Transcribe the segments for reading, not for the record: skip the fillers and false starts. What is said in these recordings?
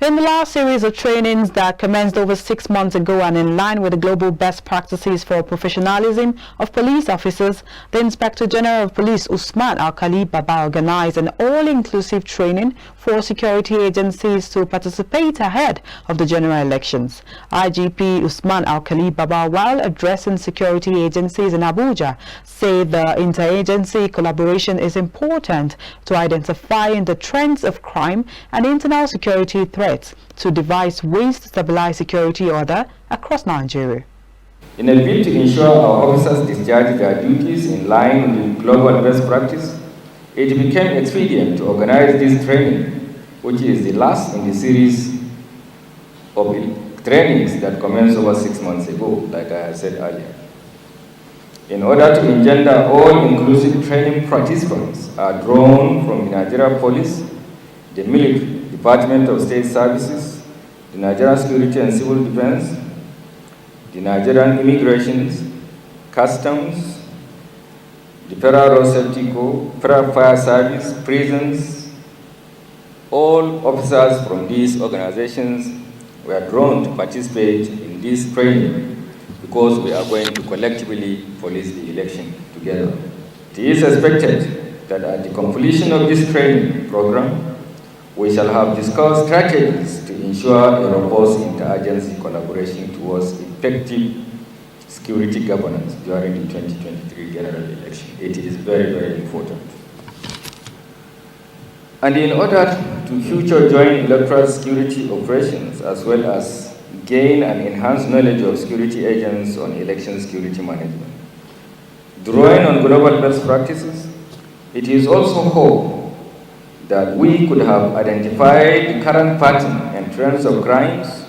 In the last series of trainings that commenced over 6 months ago and in line with the global best practices for professionalism of police officers, the Inspector General of Police Usman Alkali Baba organized an all-inclusive training for security agencies to participate ahead of the general elections. IGP Usman Alkali Baba, while addressing security agencies in Abuja, said the interagency collaboration is important to identifying the trends of crime and internal security threats to devise ways to stabilize security order across Nigeria. In a bid to ensure our officers discharge their duties in line with global best practice, it became expedient to organize this training, which is the last in the series of trainings that commenced over 6 months ago, like I said earlier. In order to engender all-inclusive training, participants are drawn from the Nigeria Police, the military, Department of State Services, the Nigerian Security and Civil Defense, the Nigerian Immigration, Customs, the Federal Road Safety Corps, Federal Fire Service, prisons. All officers from these organizations were drawn to participate in this training because we are going to collectively police the election together. It is expected that at the completion of this training program, we shall have discussed strategies to ensure a robust interagency collaboration towards effective security governance during the 2023 general election. It is very, very important. And in order to future joint electoral security operations, as well as gain and enhance knowledge of security agents on election security management, drawing on global best practices, it is also hoped that we could have identified the current pattern and trends of crimes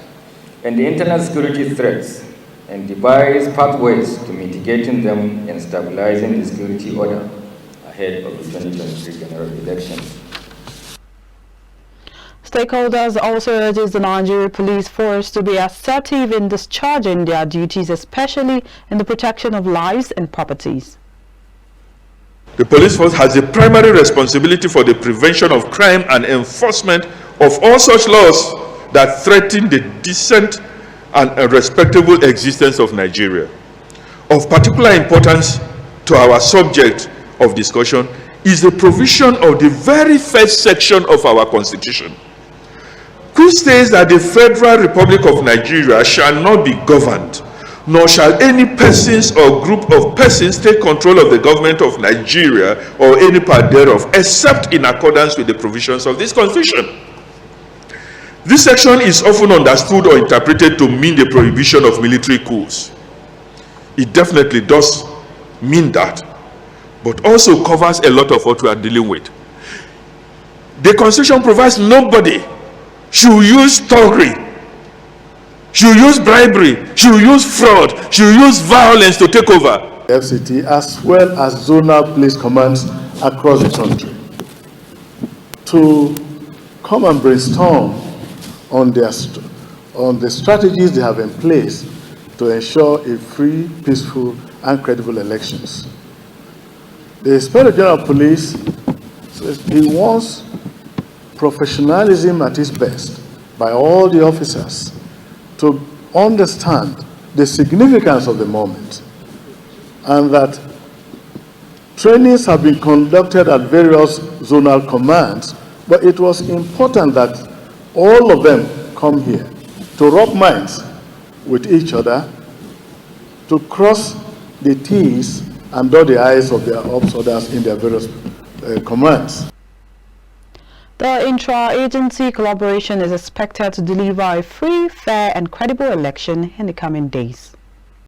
and the internal security threats and devise pathways to mitigating them and stabilizing the security order ahead of the 2023 general elections. Stakeholders also urges the Nigeria Police Force to be assertive in discharging their duties, especially in the protection of lives and properties. The police force has a primary responsibility for the prevention of crime and enforcement of all such laws that threaten the decent and respectable existence of Nigeria. Of particular importance to our subject of discussion is the provision of the very first section of our Constitution, which states that the Federal Republic of Nigeria shall not be governed, nor shall any persons or group of persons take control of the government of Nigeria or any part thereof, except in accordance with the provisions of this Constitution. This section is often understood or interpreted to mean the prohibition of military coups. It definitely does mean that, but also covers a lot of what we are dealing with. The Constitution provides nobody should use thuggery, should use bribery, should use fraud, should use violence to take over. FCT as well as zonal police commands across the country to come and brainstorm on the strategies they have in place to ensure a free, peaceful, and credible elections. The Inspector General of Police says he wants professionalism at its best by all the officers to understand the significance of the moment, and that trainings have been conducted at various zonal commands, but it was important that all of them come here to rub minds with each other, to cross the T's and dot the I's of their officers in their various commands. The intra-agency collaboration is expected to deliver a free, fair, and credible election in the coming days.